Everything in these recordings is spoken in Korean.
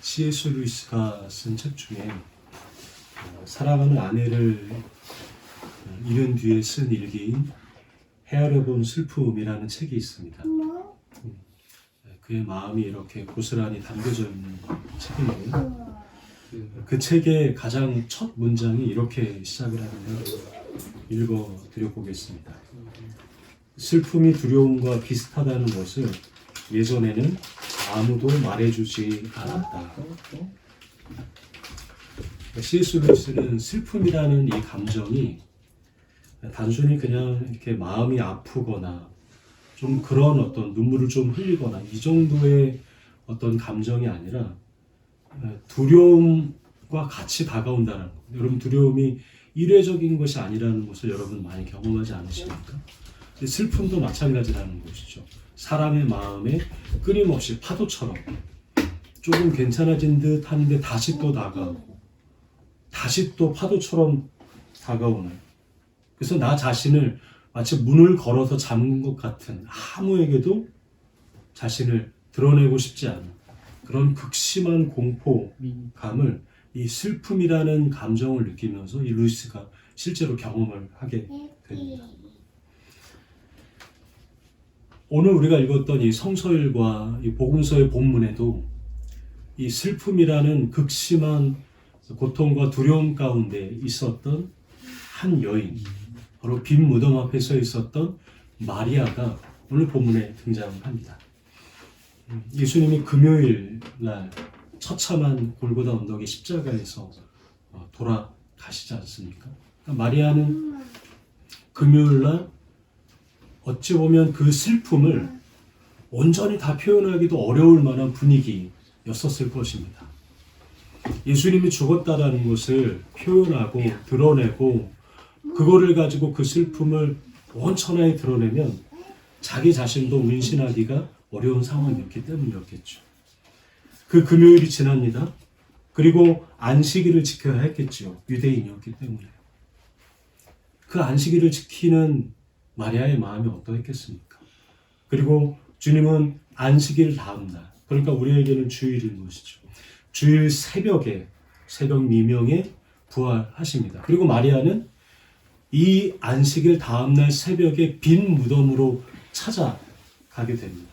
C.S. 루이스가 쓴 책 중에 사랑하는 아내를 잃은 뒤에 쓴 일기인 헤아려본 슬픔이라는 책이 있습니다. 그의 마음이 이렇게 고스란히 담겨져 있는 책인데요. 그 책의 가장 첫 문장이 이렇게 시작을 하는데 읽어드려 보겠습니다. 슬픔이 두려움과 비슷하다는 것을 예전에는 아무도 말해주지 않았다. C.S. 루이스는 슬픔이라는 이 감정이 단순히 그냥 이렇게 마음이 아프거나 좀 그런 어떤 눈물을 좀 흘리거나 이 정도의 어떤 감정이 아니라 두려움과 같이 다가온다는 것. 여러분, 두려움이 일회적인 것이 아니라는 것을 여러분 많이 경험하지 않으십니까? 슬픔도 마찬가지라는 것이죠. 사람의 마음에 끊임없이 파도처럼 조금 괜찮아진 듯 하는데 다시 또 다가오고 다시 또 파도처럼 다가오는, 그래서 나 자신을 마치 문을 걸어서 잠근 것 같은, 아무에게도 자신을 드러내고 싶지 않은 그런 극심한 공포감을, 이 슬픔이라는 감정을 느끼면서 이 루이스가 실제로 경험을 하게 됩니다. 오늘 우리가 읽었던 이 성서일과 이 복음서의 본문에도 이 슬픔이라는 극심한 고통과 두려움 가운데 있었던 한 여인, 바로 빈 무덤 앞에 서 있었던 마리아가 오늘 본문에 등장합니다. 예수님이 금요일 날 처참한 골고다 언덕의 십자가에서 돌아가시지 않습니까? 그러니까 마리아는 금요일 날 어찌 보면 그 슬픔을 온전히 다 표현하기도 어려울 만한 분위기였었을 것입니다. 예수님이 죽었다라는 것을 표현하고 드러내고 그거를 가지고 그 슬픔을 원천하에 드러내면 자기 자신도 문신하기가 어려운 상황이었기 때문이었겠죠. 그 금요일이 지납니다. 그리고 안식일을 지켜야 했겠죠. 유대인이었기 때문에. 그 안식일을 지키는 마리아의 마음이 어떠했겠습니까? 그리고 주님은 안식일 다음 날, 그러니까 우리에게는 주일인 것이죠. 주일 새벽에, 새벽 미명에 부활하십니다. 그리고 마리아는 이 안식일 다음 날 새벽에 빈 무덤으로 찾아가게 됩니다.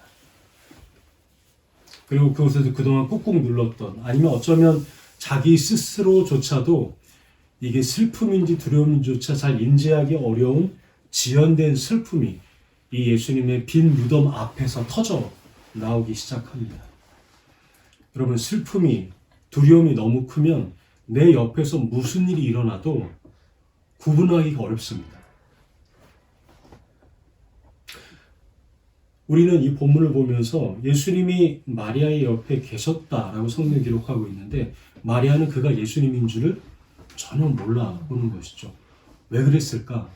그리고 그곳에서 그동안 꾹꾹 눌렀던, 아니면 어쩌면 자기 스스로조차도 이게 슬픔인지 두려움인지조차 잘 인지하기 어려운 지연된 슬픔이 이 예수님의 빈 무덤 앞에서 터져 나오기 시작합니다. 여러분, 슬픔이, 두려움이 너무 크면 내 옆에서 무슨 일이 일어나도 구분하기가 어렵습니다. 우리는 이 본문을 보면서 예수님이 마리아의 옆에 계셨다라고 성경에 기록하고 있는데, 마리아는 그가 예수님인 줄을 전혀 몰라보는 것이죠. 왜 그랬을까?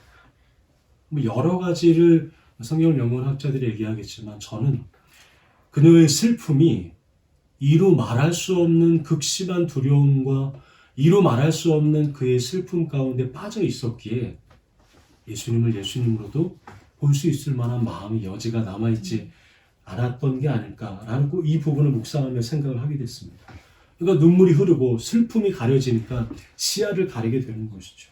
여러 가지를 성경 영문학자들이 얘기하겠지만, 저는 그녀의 슬픔이 이루 말할 수 없는 극심한 두려움과 이루 말할 수 없는 그의 슬픔 가운데 빠져 있었기에 예수님을 예수님으로도 볼 수 있을 만한 마음의 여지가 남아있지 않았던 게 아닐까라는 이 부분을 묵상하며 생각을 하게 됐습니다. 그러니까 눈물이 흐르고 슬픔이 가려지니까 시야를 가리게 되는 것이죠.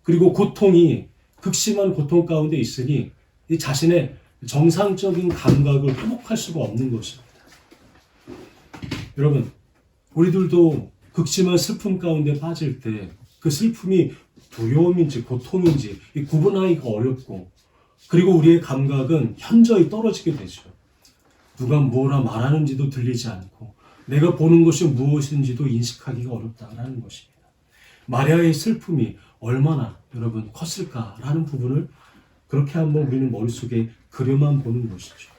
그리고 고통이, 극심한 고통 가운데 있으니 이 자신의 정상적인 감각을 회복할 수가 없는 것입니다. 여러분, 우리들도 극심한 슬픔 가운데 빠질 때 그 슬픔이 두려움인지 고통인지 구분하기가 어렵고, 그리고 우리의 감각은 현저히 떨어지게 되죠. 누가 뭐라 말하는지도 들리지 않고 내가 보는 것이 무엇인지도 인식하기가 어렵다라는 것입니다. 마리아의 슬픔이 얼마나 여러분 컸을까라는 부분을 그렇게 한번 우리는 머릿속에 그려만 보는 것이죠.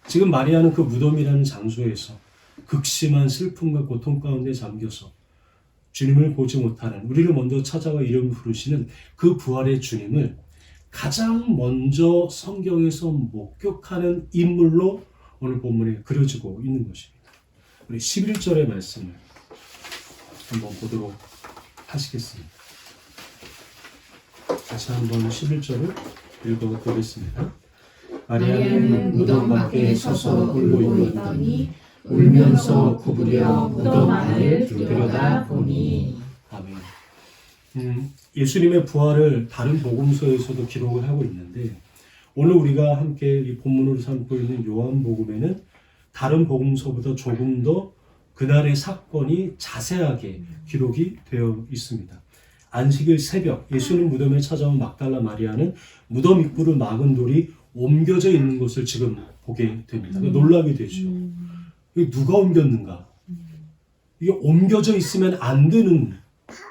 지금 마리아는 그 무덤이라는 장소에서 극심한 슬픔과 고통 가운데 잠겨서 주님을 보지 못하는, 우리를 먼저 찾아와 이름 부르시는 그 부활의 주님을 가장 먼저 성경에서 목격하는 인물로 오늘 본문에 그려지고 있는 것입니다. 우리 11절의 말씀을 한번 보도록 하시겠습니다. 다시 한번 11절을 읽어보겠습니다. 마리아는 무덤 밖에 서서 울고 있더니 울면서 구부려 무덤 안을 들여다보니. 아멘. 예수님의 부활을 다른 복음서에서도 기록을 하고 있는데 오늘 우리가 함께 이 본문으로 삼고 있는 요한복음에는 다른 복음서보다 조금 더 그날의 사건이 자세하게 기록이 되어 있습니다. 안식일 새벽 예수님 무덤에 찾아온 막달라 마리아는 무덤 입구를 막은 돌이 옮겨져 있는 것을 지금 보게 됩니다. 놀라게 되죠. 이게 누가 옮겼는가? 이게 옮겨져 있으면 안 되는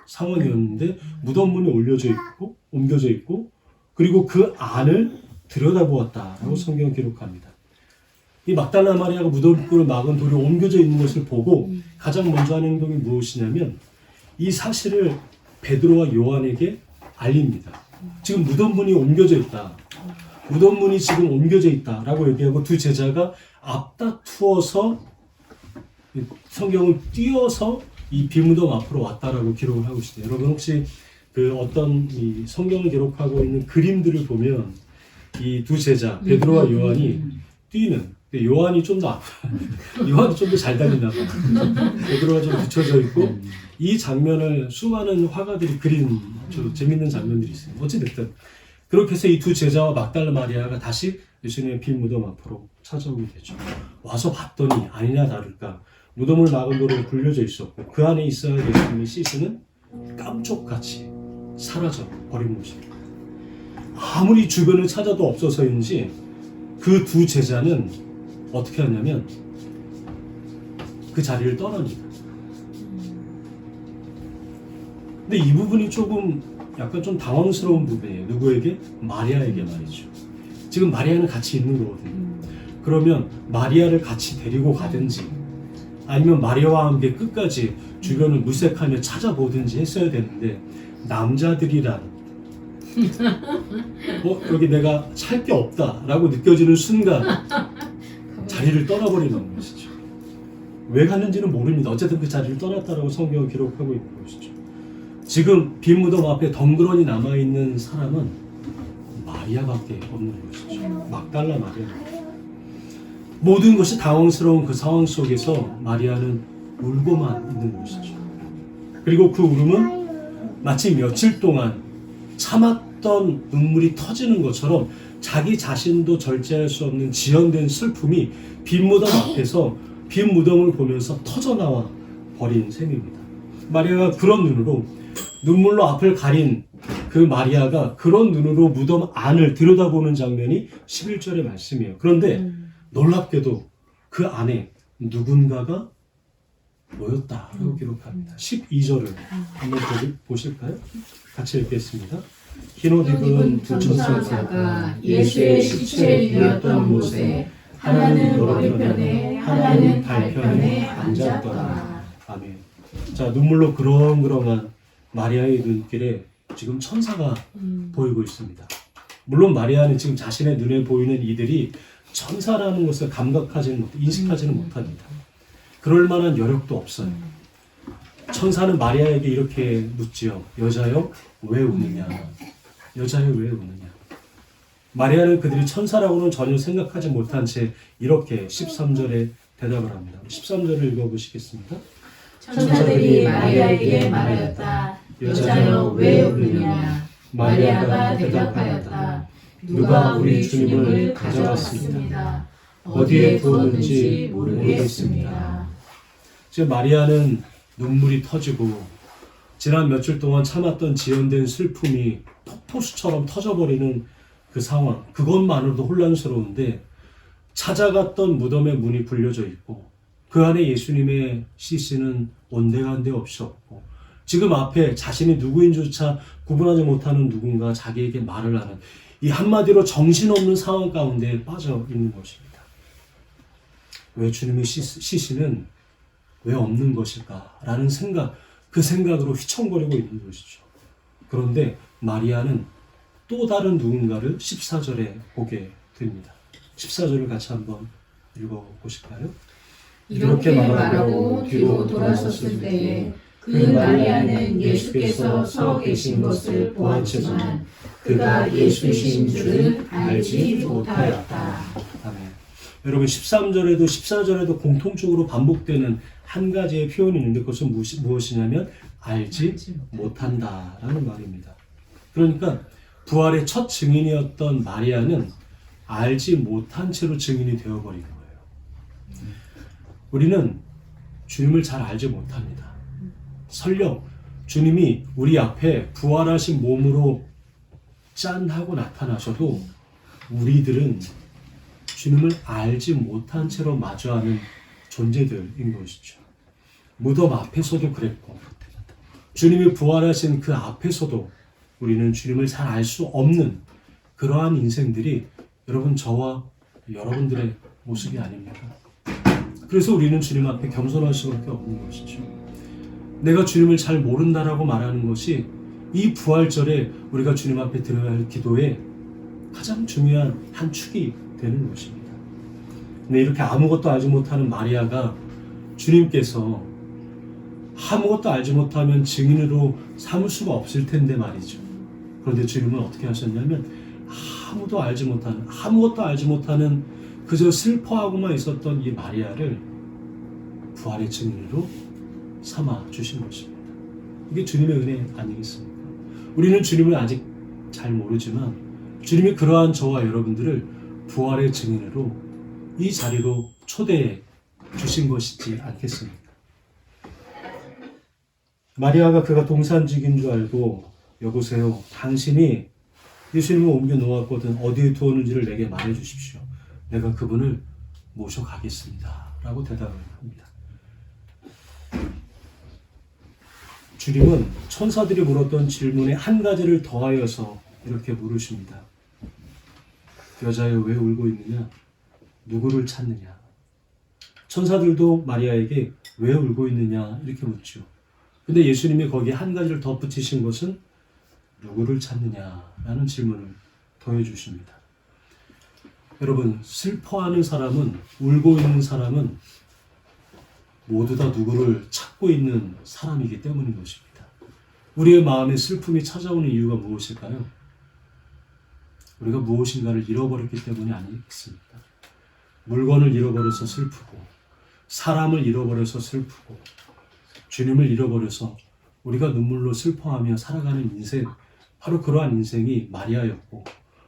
상황이었는데 무덤 문에 옮겨져 있고 그리고 그 안을 들여다보았다라고 성경은 기록합니다. 이 막달라 마리아가 무덤 입구를 막은 돌이 옮겨져 있는 것을 보고 가장 먼저 하는 행동이 무엇이냐면 이 사실을 베드로와 요한에게 알립니다. 지금 무덤 문이 옮겨져 있다. 무덤 문이 지금 옮겨져 있다라고 얘기하고 두 제자가 앞다투어서 성경을 띄어서 이 비무덤 앞으로 왔다라고 기록을 하고 있어요. 여러분 혹시 그 어떤 이 성경을 기록하고 있는 그림들을 보면 이 두 제자 베드로와 요한이 뛰는 요한이 좀 더 요한이 좀 더 잘 달리나 봐. 베드로가 좀 뒤쳐져 있고 이 장면을 수많은 화가들이 그린 아주 재밌는 장면들이 있어요. 어찌됐든 그렇게 해서 이 두 제자와 막달라 마리아가 다시 예수님의 빈 무덤 앞으로 찾아오게 되죠. 와서 봤더니 아니나 다를까 무덤을 막은 돌에 굴려져 있었고 그 안에 있어야 될 예수님의 시신은 깜짝같이 사라져 버린 것입니다. 아무리 주변을 찾아도 없어서인지 그 두 제자는 어떻게 하냐면 그 자리를 떠납니다. 근데 이 부분이 조금 약간 좀 당황스러운 부분이에요. 누구에게? 마리아에게 말이죠. 지금 마리아는 같이 있는 거거든요. 그러면 마리아를 같이 데리고 가든지 아니면 마리아와 함께 끝까지 주변을 물색하며 찾아보든지 했어야 되는데 남자들이란 여기 내가 살 게 없다라고 느껴지는 순간 자리를 떠나버리는 것이죠. 왜 갔는지는 모릅니다. 어쨌든 그 자리를 떠났다라고 성경은 기록하고 있는 것이죠. 지금 빈 무덤 앞에 덩그러니 남아있는 사람은 마리아밖에 없는 것이죠. 막달라 마리아. 모든 것이 당황스러운 그 상황 속에서 마리아는 울고만 있는 것이죠. 그리고 그 울음은 마치 며칠 동안 참았던 눈물이 터지는 것처럼 자기 자신도 절제할 수 없는 지연된 슬픔이 빈 무덤 앞에서 빈 무덤을 보면서 터져나와 버린 셈입니다. 마리아가 그런 눈으로 눈물로 앞을 가린 그 마리아가 그런 눈으로 무덤 안을 들여다보는 장면이 11절의 말씀이에요. 그런데 놀랍게도 그 안에 누군가가 모였다라고 기록합니다. 12절을 한번 보실까요? 같이 읽겠습니다. 흰옷 입은 두 천사가 예수의 시체를 이었던 곳에 하나는 머리편에 하나는 발편에 앉았더라. 아멘. 자, 눈물로 그렁그렁한 마리아의 눈길에 지금 천사가 보이고 있습니다. 물론 마리아는 지금 자신의 눈에 보이는 이들이 천사라는 것을 인식하지는 못합니다. 그럴 만한 여력도 없어요. 천사는 마리아에게 이렇게 묻지요. 여자여 왜 우느냐? 여자여 왜 우느냐? 마리아는 그들이 천사라고는 전혀 생각하지 못한 채 이렇게 13절에 대답을 합니다. 13절을 읽어보시겠습니다. 천사들이 마리아에게 말하였다. 여자여 왜 우느냐? 마리아가 대답하였다. 누가 우리 주님을 가져갔습니다. 어디에 두었는지 모르겠습니다. 지금 마리아는 눈물이 터지고 지난 며칠 동안 참았던 지연된 슬픔이 폭포수처럼 터져버리는 그 상황, 그것만으로도 혼란스러운데 찾아갔던 무덤의 문이 굴려져 있고 그 안에 예수님의 시신은 온데간데 없이 없고 지금 앞에 자신이 누구인조차 구분하지 못하는 누군가 자기에게 말을 하는 이 한마디로 정신없는 상황 가운데 빠져 있는 것입니다. 왜 주님의 시신은 왜 없는 것일까? 라는 생각, 그 생각으로 휘청거리고 있는 것이죠. 그런데 마리아는 또 다른 누군가를 14절에 보게 됩니다. 14절을 같이 한번 읽어보실까요? 이렇게 말하고 뒤로 돌아섰을 때에 그 마리아는 예수께서 서 계신 것을 보았지만 그가 예수이신 줄은 알지 못하였다. 아멘. 여러분 13절에도 14절에도 공통적으로 반복되는 한 가지의 표현이 있는데 그것은 무엇이냐면 알지 못한다라는 말입니다. 그러니까 부활의 첫 증인이었던 마리아는 알지 못한 채로 증인이 되어버린 거예요. 우리는 주님을 잘 알지 못합니다. 설령 주님이 우리 앞에 부활하신 몸으로 짠 하고 나타나셔도 우리들은 주님을 알지 못한 채로 마주하는 존재들인 것이죠. 무덤 앞에서도 그랬고 주님이 부활하신 그 앞에서도 우리는 주님을 잘 알 수 없는 그러한 인생들이 여러분 저와 여러분들의 모습이 아닙니까? 그래서 우리는 주님 앞에 겸손할 수밖에 없는 것이죠. 내가 주님을 잘 모른다라고 말하는 것이 이 부활절에 우리가 주님 앞에 드려야 할 기도의 가장 중요한 한 축이 되는 것입니다. 근데 이렇게 아무것도 알지 못하는 마리아가 주님께서 아무것도 알지 못하면 증인으로 삼을 수가 없을 텐데 말이죠. 그런데 주님은 어떻게 하셨냐면 아무것도 알지 못하는 그저 슬퍼하고만 있었던 이 마리아를 부활의 증인으로 삼아 주신 것입니다. 이게 주님의 은혜 아니겠습니까? 우리는 주님을 아직 잘 모르지만 주님이 그러한 저와 여러분들을 부활의 증인으로 이 자리로 초대해 주신 것이지 않겠습니까? 마리아가 그가 동산직인 줄 알고 여보세요. 당신이 예수님을 옮겨 놓았거든 어디에 두었는지를 내게 말해 주십시오. 내가 그분을 모셔가겠습니다. 라고 대답을 합니다. 주님은 천사들이 물었던 질문에 한 가지를 더하여서 이렇게 물으십니다. 여자여 왜 울고 있느냐? 누구를 찾느냐? 천사들도 마리아에게 왜 울고 있느냐 이렇게 묻죠. 근데 예수님이 거기에 한 가지를 덧붙이신 것은 누구를 찾느냐라는 질문을 더해 주십니다. 여러분 슬퍼하는 사람은 울고 있는 사람은 모두 다 누구를 찾고 있는 사람이기 때문인 것입니다. 우리의 마음에 슬픔이 찾아오는 이유가 무엇일까요? 우리가 무엇인가를 잃어버렸기 때문이 아니겠습니까? 물건을 잃어버려서 슬프고 사람을 잃어버려서 슬프고 주님을 잃어버려서 우리가 눈물로 슬퍼하며 살아가는 인생, 바로 그러한 인생이 마리아였고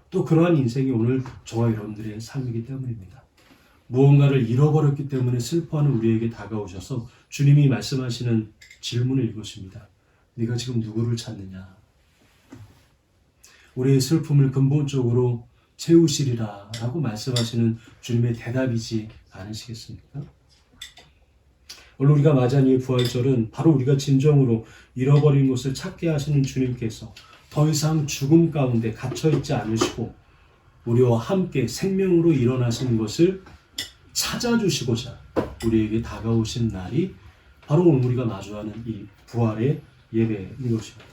또 그러한 인생이 오늘 저와 여러분들의 삶이기 때문입니다. 무언가를 잃어버렸기 때문에 슬퍼하는 우리에게 다가오셔서 주님이 말씀하시는 질문을 이것입니다. 네가 지금 누구를 찾느냐? 우리의 슬픔을 근본적으로 채우시리라 라고 말씀하시는 주님의 대답이지 않으시겠습니까? 오늘 우리가 맞이한 이 부활절은 바로 우리가 진정으로 잃어버린 것을 찾게 하시는 주님께서 더 이상 죽음 가운데 갇혀있지 않으시고 우리와 함께 생명으로 일어나시는 것을 찾아주시고자 우리에게 다가오신 날이 바로 오늘 우리가 마주하는 이 부활의 예배인 것입니다.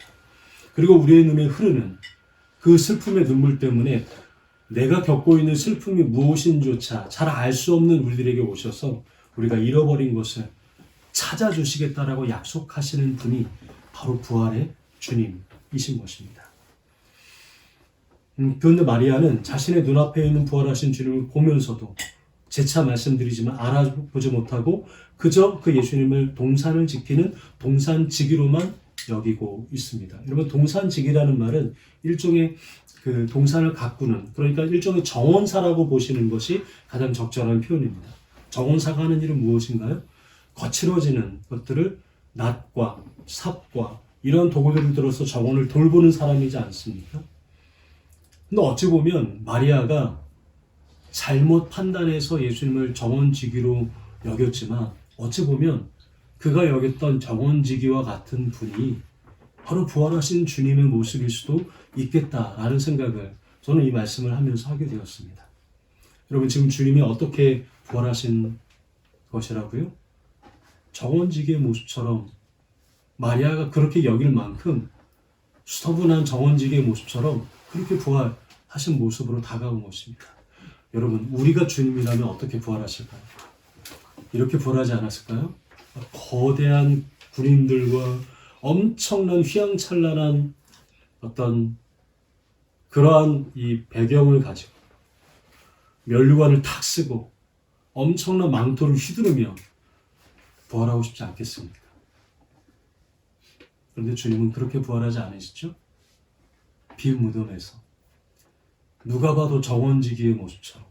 그리고 우리의 눈에 흐르는 그 슬픔의 눈물 때문에 내가 겪고 있는 슬픔이 무엇인조차 잘 알 수 없는 우리들에게 오셔서 우리가 잃어버린 것을 찾아주시겠다라고 약속하시는 분이 바로 부활의 주님이신 것입니다. 그런데 마리아는 자신의 눈앞에 있는 부활하신 주님을 보면서도 재차 말씀드리지만 알아보지 못하고 그저 그 예수님을 동산을 지키는 동산지기로만 여기고 있습니다. 여러분 동산지기라는 말은 일종의 그 동산을 가꾸는, 그러니까 일종의 정원사라고 보시는 것이 가장 적절한 표현입니다. 정원사가 하는 일은 무엇인가요? 거칠어지는 것들을 낫과 삽과 이런 도구들을 들어서 정원을 돌보는 사람이지 않습니까? 근데 어찌 보면 마리아가 잘못 판단해서 예수님을 정원지기로 여겼지만 어찌 보면 그가 여겼던 정원지기와 같은 분이 바로 부활하신 주님의 모습일 수도 있겠다라는 생각을 저는 이 말씀을 하면서 하게 되었습니다. 여러분 지금 주님이 어떻게 부활하신 것이라고요? 정원지기의 모습처럼 마리아가 그렇게 여길 만큼 수더분한 정원지기의 모습처럼 그렇게 부활하신 모습으로 다가온 것입니다. 여러분 우리가 주님이라면 어떻게 부활하실까요? 이렇게 부활하지 않았을까요? 거대한 군인들과 엄청난 휘황찬란한 어떤 그러한 이 배경을 가지고 면류관을 탁 쓰고 엄청난 망토를 휘두르며 부활하고 싶지 않겠습니까? 그런데 주님은 그렇게 부활하지 않으시죠? 빈 무덤에서 누가 봐도 정원지기의 모습처럼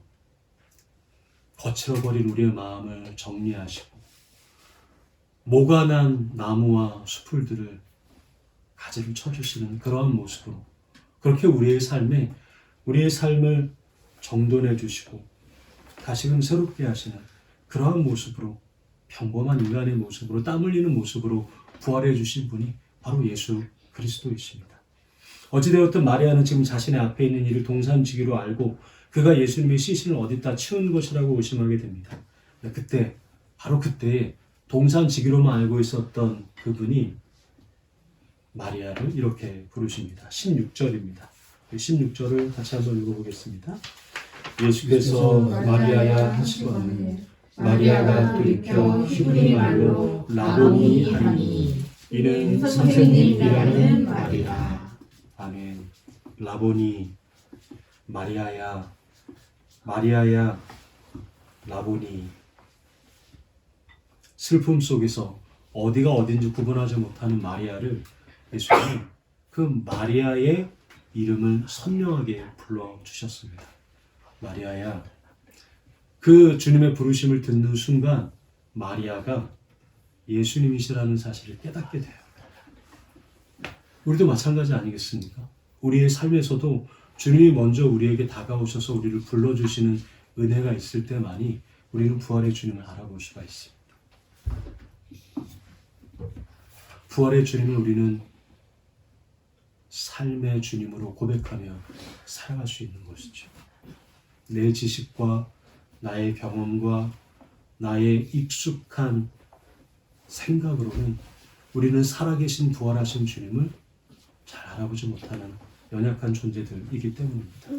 거칠어버린 우리의 마음을 정리하시고 모관한 나무와 수풀들을 가지를 쳐주시는 그러한 모습으로 그렇게 우리의 삶을 정돈해 주시고 다시금 새롭게 하시는 그러한 모습으로 평범한 인간의 모습으로 땀 흘리는 모습으로 부활해 주신 분이 바로 예수 그리스도이십니다. 어찌되었든 마리아는 지금 자신의 앞에 있는 일을 동산지기로 알고 그가 예수님의 시신을 어디다 치운 것이라고 의심하게 됩니다. 그때 바로 그때 동산지기로만 알고 있었던 그분이 마리아를 이렇게 부르십니다. 16절입니다. 16절을 같이 한번 읽어보겠습니다. 예수께서 마리아야 하시거늘 마리아가 돌이켜 히브리 말로 라보니 하니 이는 선생님이라는 말이라. 아멘. 라보니 마리아야 라보니. 슬픔 속에서 어디가 어딘지 구분하지 못하는 마리아를 예수님은 그 마리아의 이름을 선명하게 불러주셨습니다. 마리아야. 그 주님의 부르심을 듣는 순간 마리아가 예수님이시라는 사실을 깨닫게 돼요. 우리도 마찬가지 아니겠습니까? 우리의 삶에서도 주님이 먼저 우리에게 다가오셔서 우리를 불러주시는 은혜가 있을 때만이 우리는 부활의 주님을 알아볼 수가 있습니다. 부활의 주님을 우리는 삶의 주님으로 고백하며 살아갈 수 있는 것이죠. 내 지식과 나의 경험과 나의 익숙한 생각으로는 우리는 살아계신 부활하신 주님을 잘 알아보지 못하는 연약한 존재들이기 때문입니다.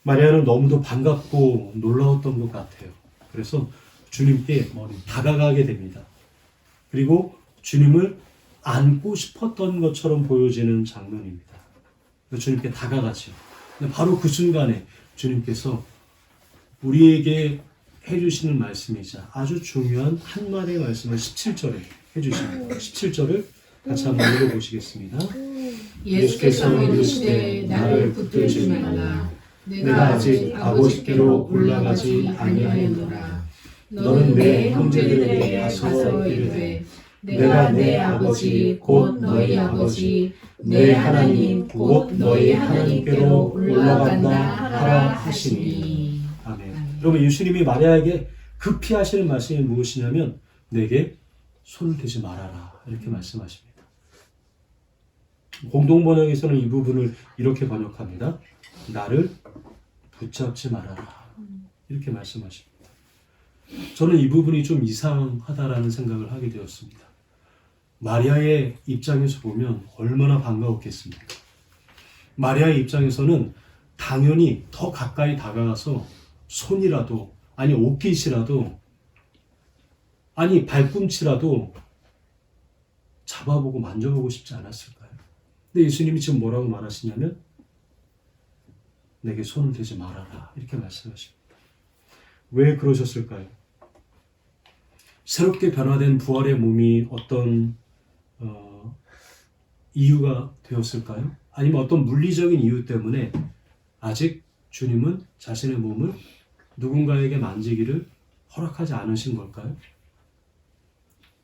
마리아는 너무도 반갑고 놀라웠던 것 같아요. 그래서 주님께 다가가게 됩니다. 그리고 주님을 안고 싶었던 것처럼 보여지는 장면입니다. 주님께 다가가죠. 바로 그 순간에 주님께서 우리에게 해주시는 말씀이자 아주 중요한 한 마디의 말씀을 17절에 해주십니다. 17절을 같이 한번 읽어보시겠습니다. 예수께서 이르시되 나를 붙들지 말라. 내가 아직 아버지께로 올라가지 아니하였노라. 너는 내 형제들에게 가서 이르되 내가 내 아버지 곧 너희 아버지 내 하나님 곧 너희 하나님께로 올라간다 하라 하시니. 아멘. 여러분, 예수님이 마리아에게 급히 하시는 말씀이 무엇이냐면 내게 손을 대지 말아라 이렇게 말씀하십니다. 공동번역에서는 이 부분을 이렇게 번역합니다. 나를 붙잡지 말아라 이렇게 말씀하십니다. 저는 이 부분이 좀 이상하다라는 생각을 하게 되었습니다. 마리아의 입장에서 보면 얼마나 반가웠겠습니까? 마리아의 입장에서는 당연히 더 가까이 다가가서 손이라도 아니 옷깃이라도 아니 발꿈치라도 잡아보고 만져보고 싶지 않았을까요? 근데 예수님이 지금 뭐라고 말하시냐면 내게 손을 대지 말아라 이렇게 말씀하십니다. 왜 그러셨을까요? 새롭게 변화된 부활의 몸이 어떤 이유가 되었을까요? 아니면 어떤 물리적인 이유 때문에 아직 주님은 자신의 몸을 누군가에게 만지기를 허락하지 않으신 걸까요?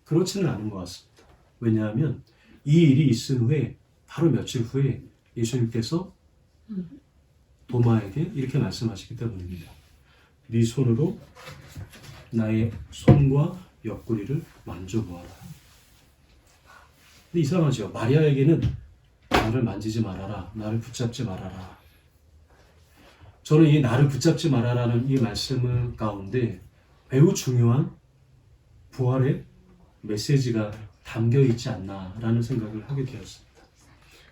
그렇지는 않은 것 같습니다. 왜냐하면 이 일이 있은 후에 바로 며칠 후에 예수님께서 도마에게 이렇게 말씀하시기 때문입니다. 네 손으로 나의 손과 옆구리를 만져보아라. 근데 이상하죠. 마리아에게는 나를 만지지 말아라, 나를 붙잡지 말아라. 저는 이 나를 붙잡지 말아라는 이 말씀 가운데 매우 중요한 부활의 메시지가 담겨 있지 않나라는 생각을 하게 되었습니다.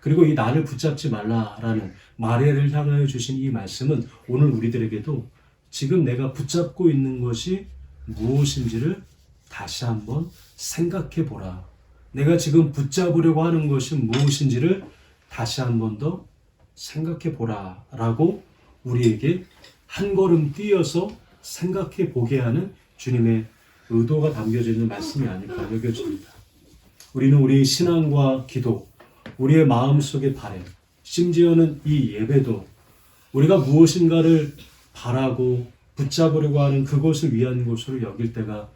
그리고 이 나를 붙잡지 말라라는 마리아를 향하여 주신 이 말씀은 오늘 우리들에게도 지금 내가 붙잡고 있는 것이 무엇인지를 다시 한번 생각해 보라. 내가 지금 붙잡으려고 하는 것이 무엇인지를 다시 한번 더 생각해 보라 라고 우리에게 한 걸음 뛰어서 생각해 보게 하는 주님의 의도가 담겨져 있는 말씀이 아닐까 여겨집니다. 우리는 우리의 신앙과 기도, 우리의 마음속의 바램, 심지어는 이 예배도 우리가 무엇인가를 바라고 붙잡으려고 하는 그것을 위한 것으로 여길 때가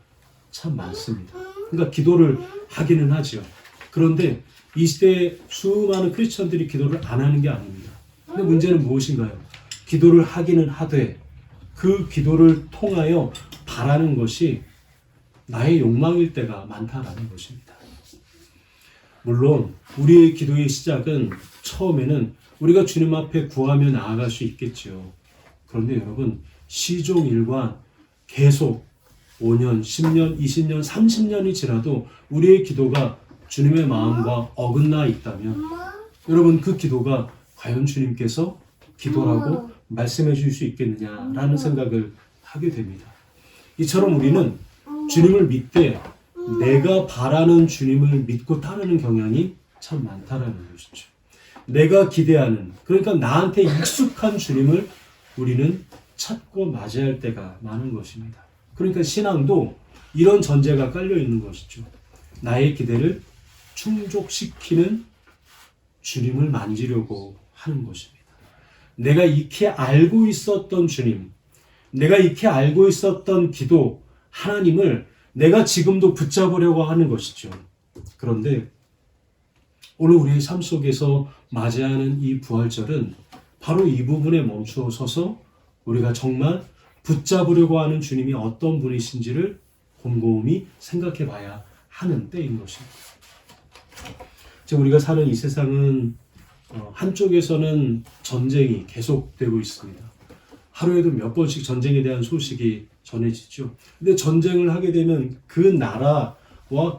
참 많습니다. 그러니까 기도를 하기는 하죠. 그런데 이 시대에 수많은 크리스천들이 기도를 안 하는 게 아닙니다. 근데 문제는 무엇인가요? 기도를 하기는 하되 그 기도를 통하여 바라는 것이 나의 욕망일 때가 많다라는 것입니다. 물론 우리의 기도의 시작은 처음에는 우리가 주님 앞에 구하며 나아갈 수 있겠죠. 그런데 여러분 시종일관 계속 5년, 10년, 20년, 30년이 지나도 우리의 기도가 주님의 마음과 어긋나 있다면 여러분 그 기도가 과연 주님께서 기도라고 말씀해 주실 수 있겠느냐라는 생각을 하게 됩니다. 이처럼 우리는 주님을 믿되 내가 바라는 주님을 믿고 따르는 경향이 참 많다라는 것이죠. 내가 기대하는, 그러니까 나한테 익숙한 주님을 우리는 찾고 맞이할 때가 많은 것입니다. 그러니까 신앙도 이런 전제가 깔려 있는 것이죠. 나의 기대를 충족시키는 주님을 만지려고 하는 것입니다. 내가 익히 알고 있었던 주님, 내가 익히 알고 있었던 기도, 하나님을 내가 지금도 붙잡으려고 하는 것이죠. 그런데 오늘 우리의 삶 속에서 맞이하는 이 부활절은 바로 이 부분에 멈추어 서서 우리가 정말 붙잡으려고 하는 주님이 어떤 분이신지를 곰곰이 생각해 봐야 하는 때인 것입니다. 지금 우리가 사는 이 세상은 한쪽에서는 전쟁이 계속되고 있습니다. 하루에도 몇 번씩 전쟁에 대한 소식이 전해지죠. 근데 전쟁을 하게 되면 그 나라와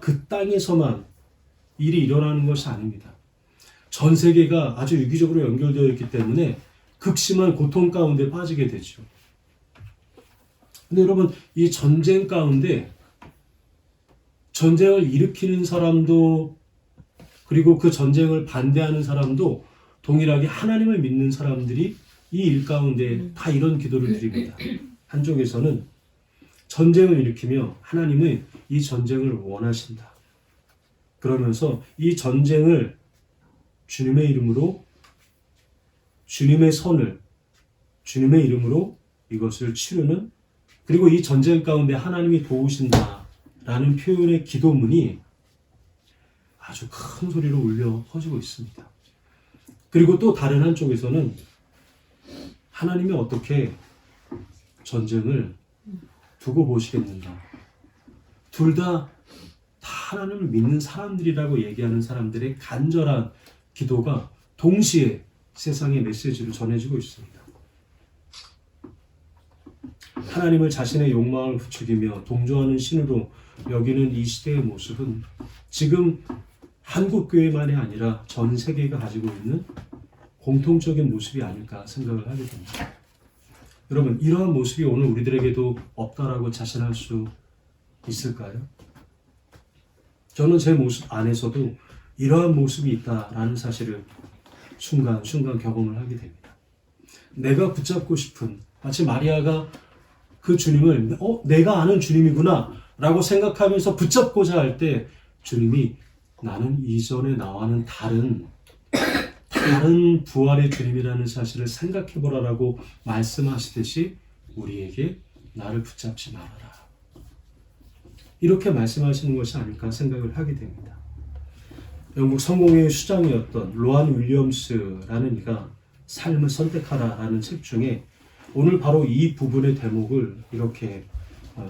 그 땅에서만 일이 일어나는 것이 아닙니다. 전 세계가 아주 유기적으로 연결되어 있기 때문에 극심한 고통 가운데 빠지게 되죠. 근데 여러분, 이 전쟁 가운데 전쟁을 일으키는 사람도 그리고 그 전쟁을 반대하는 사람도 동일하게 하나님을 믿는 사람들이 이 일 가운데 다 이런 기도를 드립니다. 한쪽에서는 전쟁을 일으키며 하나님은 이 전쟁을 원하신다. 그러면서 이 전쟁을 주님의 이름으로, 주님의 선을 주님의 이름으로 이것을 치르는, 그리고 이 전쟁 가운데 하나님이 도우신다라는 표현의 기도문이 아주 큰 소리로 울려 퍼지고 있습니다. 그리고 또 다른 한쪽에서는 하나님이 어떻게 전쟁을 두고 보시겠는가. 둘 다 하나님을 믿는 사람들이라고 얘기하는 사람들의 간절한 기도가 동시에 세상의 메시지로 전해지고 있습니다. 하나님을 자신의 욕망을 부추기며 동조하는 신으로 여기는 이 시대의 모습은 지금 한국교회만이 아니라 전 세계가 가지고 있는 공통적인 모습이 아닐까 생각을 하게 됩니다. 여러분, 이러한 모습이 오늘 우리들에게도 없다라고 자신할 수 있을까요? 저는 제 모습 안에서도 이러한 모습이 있다라는 사실을 순간순간 경험을 하게 됩니다. 내가 붙잡고 싶은, 마치 마리아가 그 주님을 내가 아는 주님이구나 라고 생각하면서 붙잡고자 할 때 주님이 나는 이전에 나와는 다른 부활의 주님이라는 사실을 생각해보라라고 말씀하시듯이 우리에게 나를 붙잡지 말아라, 이렇게 말씀하시는 것이 아닐까 생각을 하게 됩니다. 영국 성공의 수장이었던 로안 윌리엄스라는 이가 삶을 선택하라라는 책 중에 오늘 바로 이 부분의 대목을 이렇게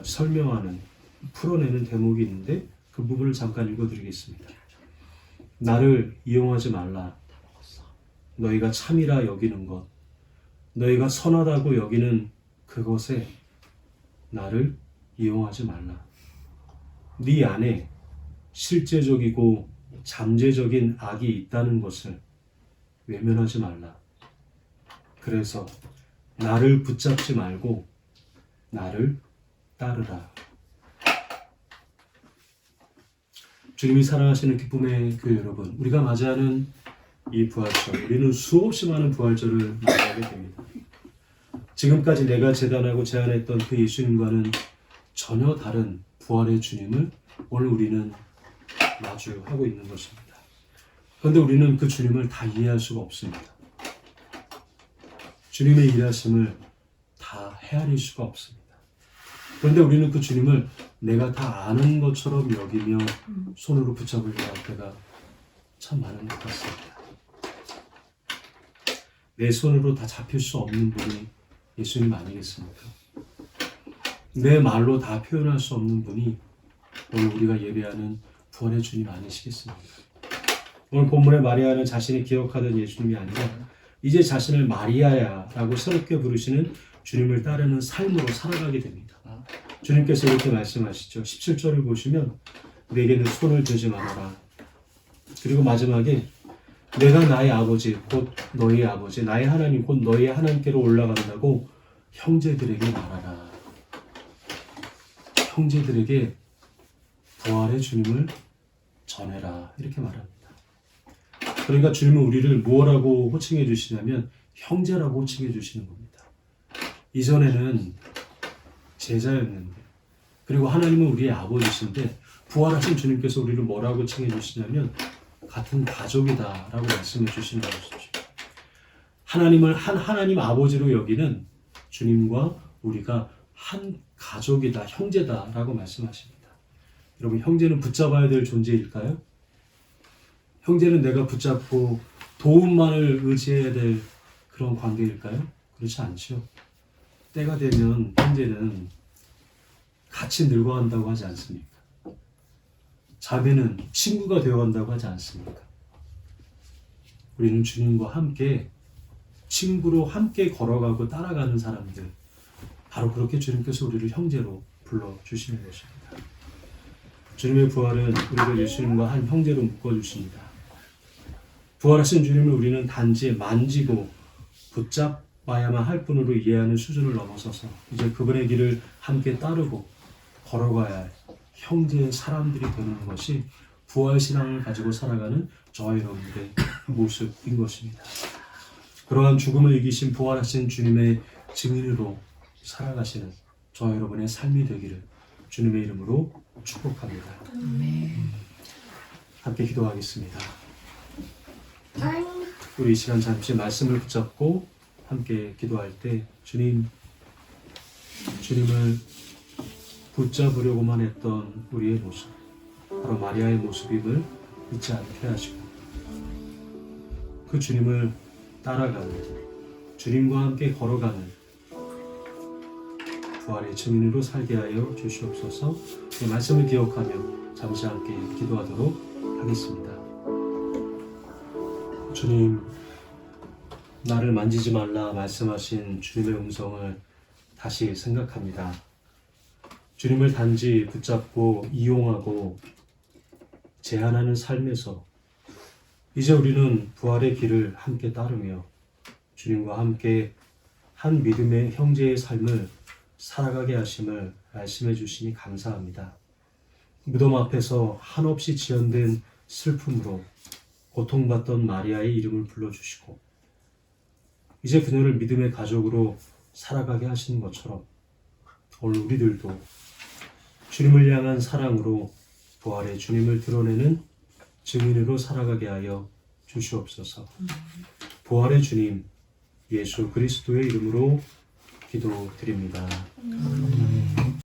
설명하는, 풀어내는 대목이 있는데 그 부분을 잠깐 읽어드리겠습니다. 나를 이용하지 말라. 너희가 참이라 여기는 것, 너희가 선하다고 여기는 그것에 나를 이용하지 말라. 네 안에 실제적이고 잠재적인 악이 있다는 것을 외면하지 말라. 그래서 나를 붙잡지 말고 나를 따르라. 주님이 사랑하시는 기쁨의 교회 여러분, 우리가 맞이하는 이 부활절, 우리는 수없이 많은 부활절을 맞이하게 됩니다. 지금까지 내가 제단하고 제안했던 그 예수님과는 전혀 다른 부활의 주님을 오늘 우리는 마주하고 있는 것입니다. 그런데 우리는 그 주님을 다 이해할 수가 없습니다. 주님의 일하심을 다 헤아릴 수가 없습니다. 그런데 우리는 그 주님을 내가 다 아는 것처럼 여기며 손으로 붙잡으려고 할 때가 참 많은 것 같습니다. 내 손으로 다 잡힐 수 없는 분이 예수님 아니겠습니까? 내 말로 다 표현할 수 없는 분이 오늘 우리가 예배하는 부활의 주님 아니시겠습니까? 오늘 본문의 마리아는 자신이 기억하던 예수님이 아니라 이제 자신을 마리아야라고 새롭게 부르시는 주님을 따르는 삶으로 살아가게 됩니다. 주님께서 이렇게 말씀하시죠. 17절을 보시면 내게는 손을 대지 말아라. 그리고 마지막에 내가 나의 아버지 곧 너희의 아버지 나의 하나님 곧 너희의 하나님께로 올라간다고 형제들에게 말하라. 형제들에게 부활의 주님을 전해라. 이렇게 말합니다. 그러니까 주님은 우리를 뭐라고 호칭해 주시냐면 형제라고 호칭해 주시는 겁니다. 이전에는 제자였는데 그리고 하나님은 우리의 아버지신데 부활하신 주님께서 우리를 뭐라고 칭해 주시냐면 같은 가족이다 라고 말씀해 주시는 것이죠. 하나님을 한 하나님 아버지로 여기는 주님과 우리가 한 가족이다, 형제다 라고 말씀하십니다. 여러분, 형제는 붙잡아야 될 존재일까요? 형제는 내가 붙잡고 도움만을 의지해야 될 그런 관계일까요? 그렇지 않죠. 때가 되면 형제는 같이 늙어간다고 하지 않습니까? 자매는 친구가 되어간다고 하지 않습니까? 우리는 주님과 함께 친구로 함께 걸어가고 따라가는 사람들, 바로 그렇게 주님께서 우리를 형제로 불러주시는 것입니다. 주님의 부활은 우리가 예수님과 한 형제로 묶어주십니다. 부활하신 주님을 우리는 단지 만지고 붙잡아야만 할 뿐으로 이해하는 수준을 넘어서서 이제 그분의 길을 함께 따르고 걸어가야 할 형제의 사람들이 되는 것이 부활신앙을 가지고 살아가는 저와 여러분들의 모습인 것입니다. 그러한 죽음을 이기신 부활하신 주님의 증인으로 살아가시는 저와 여러분의 삶이 되기를 주님의 이름으로 축복합니다. 함께 기도하겠습니다. 우리 이 시간 잠시 말씀을 붙잡고 함께 기도할 때 주님을 붙잡으려고만 했던 우리의 모습, 바로 마리아의 모습임을 잊지 않게 하시고 그 주님을 따라가는, 주님과 함께 걸어가는 부활의 증인으로 살게 하여 주시옵소서. 이 말씀을 기억하며 잠시 함께 기도하도록 하겠습니다. 주님, 나를 만지지 말라 말씀하신 주님의 음성을 다시 생각합니다. 주님을 단지 붙잡고 이용하고 제한하는 삶에서 이제 우리는 부활의 길을 함께 따르며 주님과 함께 한 믿음의 형제의 삶을 살아가게 하심을 말씀해 주시니 감사합니다. 무덤 앞에서 한없이 지연된 슬픔으로 고통받던 마리아의 이름을 불러주시고 이제 그녀를 믿음의 가족으로 살아가게 하시는 것처럼 오늘 우리들도 주님을 향한 사랑으로 부활의 주님을 드러내는 증인으로 살아가게 하여 주시옵소서. 부활의 주님 예수 그리스도의 이름으로 기도드립니다.